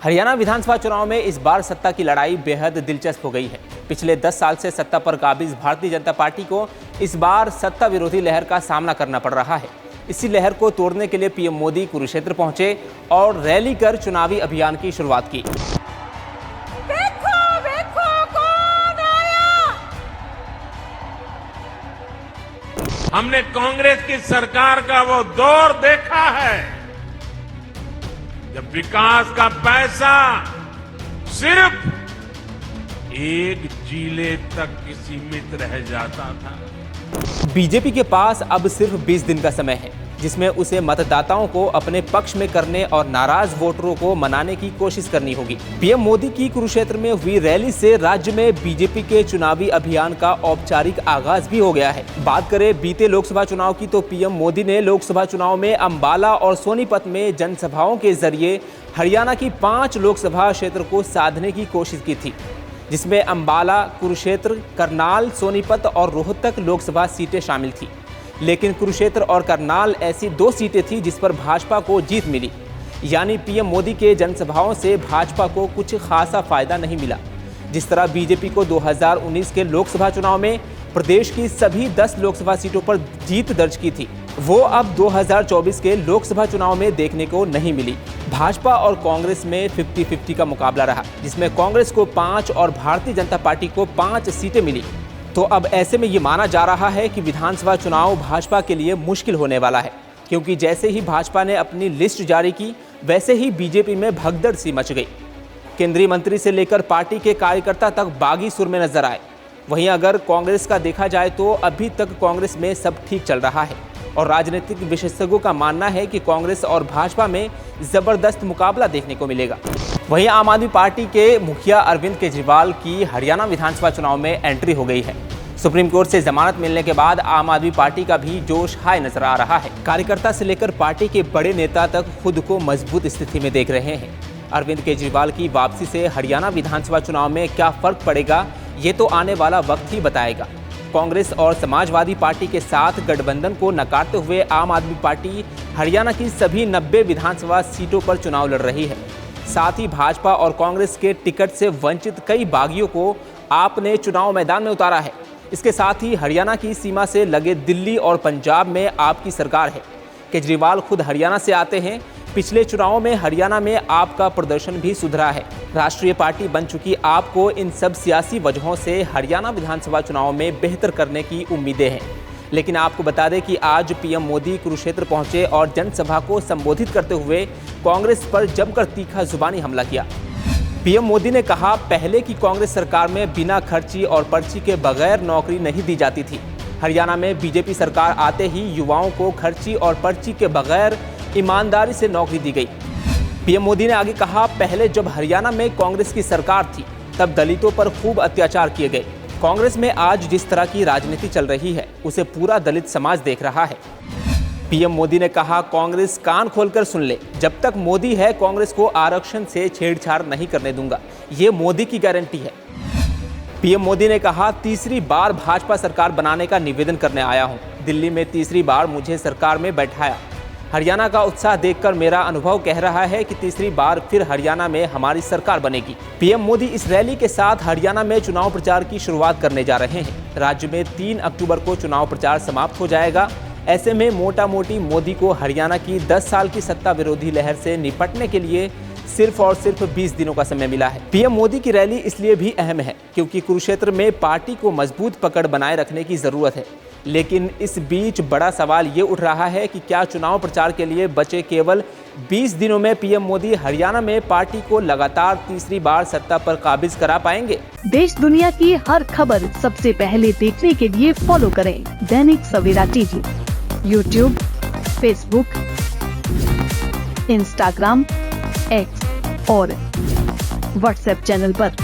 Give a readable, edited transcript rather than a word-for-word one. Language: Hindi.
हरियाणा विधानसभा चुनाव में इस बार सत्ता की लड़ाई बेहद दिलचस्प हो गई है। पिछले 10 साल से सत्ता पर काबिज भारतीय जनता पार्टी को इस बार सत्ता विरोधी लहर का सामना करना पड़ रहा है। इसी लहर को तोड़ने के लिए पीएम मोदी कुरुक्षेत्र पहुंचे और रैली कर चुनावी अभियान की शुरुआत की। देखो देखो कौन आया। हमने कांग्रेस की सरकार का वो दौर देखा है जब विकास का पैसा सिर्फ एक जिले तक सीमित रह जाता था। बीजेपी के पास अब सिर्फ 20 दिन का समय है, जिसमें उसे मतदाताओं को अपने पक्ष में करने और नाराज वोटरों को मनाने की कोशिश करनी होगी। पीएम मोदी की कुरुक्षेत्र में हुई रैली से राज्य में बीजेपी के चुनावी अभियान का औपचारिक आगाज भी हो गया है। बात करें बीते लोकसभा चुनाव की, तो पीएम मोदी ने लोकसभा चुनाव में अंबाला और सोनीपत में जनसभाओं के जरिए हरियाणा की 5 लोकसभा क्षेत्र को साधने की कोशिश की थी, जिसमें अंबाला, कुरुक्षेत्र, करनाल, सोनीपत और रोहतक लोकसभा सीटें शामिल थी। लेकिन कुरुक्षेत्र और करनाल ऐसी 2 सीटें थी जिस पर भाजपा को जीत मिली। यानी पीएम मोदी के जनसभाओं से भाजपा को कुछ खासा फायदा नहीं मिला। जिस तरह बीजेपी को 2019 के लोकसभा चुनाव में प्रदेश की सभी 10 लोकसभा सीटों पर जीत दर्ज की थी, वो अब 2024 के लोकसभा चुनाव में देखने को नहीं मिली। भाजपा और कांग्रेस में 50-50 का मुकाबला रहा, जिसमें कांग्रेस को 5 और भारतीय जनता पार्टी को 5 सीटें मिली। तो अब ऐसे में ये माना जा रहा है कि विधानसभा चुनाव भाजपा के लिए मुश्किल होने वाला है, क्योंकि जैसे ही भाजपा ने अपनी लिस्ट जारी की, वैसे ही बीजेपी में भगदड़ सी मच गई। केंद्रीय मंत्री से लेकर पार्टी के कार्यकर्ता तक बागी सुर में नजर आए। वहीं अगर कांग्रेस का देखा जाए तो अभी तक कांग्रेस में सब ठीक चल रहा है और राजनीतिक विशेषज्ञों का मानना है कि कांग्रेस और भाजपा में जबरदस्त मुकाबला देखने को मिलेगा। वहीं आम आदमी पार्टी के मुखिया अरविंद केजरीवाल की हरियाणा विधानसभा चुनाव में एंट्री हो गई है। सुप्रीम कोर्ट से जमानत मिलने के बाद आम आदमी पार्टी का भी जोश हाई नजर आ रहा है। कार्यकर्ता से लेकर पार्टी के बड़े नेता तक खुद को मजबूत स्थिति में देख रहे हैं। अरविंद केजरीवाल की वापसी से हरियाणा विधानसभा चुनाव में क्या फर्क पड़ेगा, ये तो आने वाला वक्त ही बताएगा। कांग्रेस और समाजवादी पार्टी के साथ गठबंधन को नकारते हुए आम आदमी पार्टी हरियाणा की सभी 90 विधानसभा सीटों पर चुनाव लड़ रही है। साथ ही भाजपा और कांग्रेस के टिकट से वंचित कई बागियों को आपने चुनाव मैदान में उतारा है। इसके साथ ही हरियाणा की सीमा से लगे दिल्ली और पंजाब में आपकी सरकार है। केजरीवाल खुद हरियाणा से आते हैं। पिछले चुनावों में हरियाणा में आपका प्रदर्शन भी सुधरा है। राष्ट्रीय पार्टी बन चुकी आपको इन सब सियासी वजहों से हरियाणा विधानसभा चुनाव में बेहतर करने की उम्मीदें हैं। लेकिन आपको बता दें कि आज पीएम मोदी कुरुक्षेत्र पहुंचे और जनसभा को संबोधित करते हुए कांग्रेस पर जमकर तीखा जुबानी हमला किया। पीएम मोदी ने कहा, पहले की कांग्रेस सरकार में बिना खर्ची और पर्ची के बगैर नौकरी नहीं दी जाती थी। हरियाणा में बीजेपी सरकार आते ही युवाओं को खर्ची और पर्ची के बगैर ईमानदारी से नौकरी दी गई। पीएम मोदी ने आगे कहा, पहले जब हरियाणा में कांग्रेस की सरकार थी तब दलितों पर खूब अत्याचार किए गए। कांग्रेस में आज जिस तरह की राजनीति चल रही है उसे पूरा दलित समाज देख रहा है। पीएम मोदी ने कहा, कांग्रेस कान खोलकर सुन ले, जब तक मोदी है कांग्रेस को आरक्षण से छेड़छाड़ नहीं करने दूंगा, ये मोदी की गारंटी है। पीएम मोदी ने कहा, तीसरी बार भाजपा सरकार बनाने का निवेदन करने आया हूं। दिल्ली में तीसरी बार मुझे सरकार में बैठाया। हरियाणा का उत्साह देखकर मेरा अनुभव कह रहा है कि तीसरी बार फिर हरियाणा में हमारी सरकार बनेगी। पीएम मोदी इस रैली के साथ हरियाणा में चुनाव प्रचार की शुरुआत करने जा रहे हैं। राज्य में 3 अक्टूबर को चुनाव प्रचार समाप्त हो जाएगा। ऐसे में मोटा मोटी मोदी को हरियाणा की 10 साल की सत्ता विरोधी लहर से निपटने के लिए सिर्फ और सिर्फ 20 दिनों का समय मिला है। पीएम मोदी की रैली इसलिए भी अहम है क्योंकि कुरुक्षेत्र में पार्टी को मजबूत पकड़ बनाए रखने की जरूरत है। लेकिन इस बीच बड़ा सवाल ये उठ रहा है कि क्या चुनाव प्रचार के लिए बचे केवल 20 दिनों में पीएम मोदी हरियाणा में पार्टी को लगातार तीसरी बार सत्ता पर काबिज करा पाएंगे। देश दुनिया की हर खबर सबसे पहले देखने के लिए फॉलो करें Dainik Savera TV, YouTube, Facebook, Instagram, X और व्हाट्सएप चैनल पर।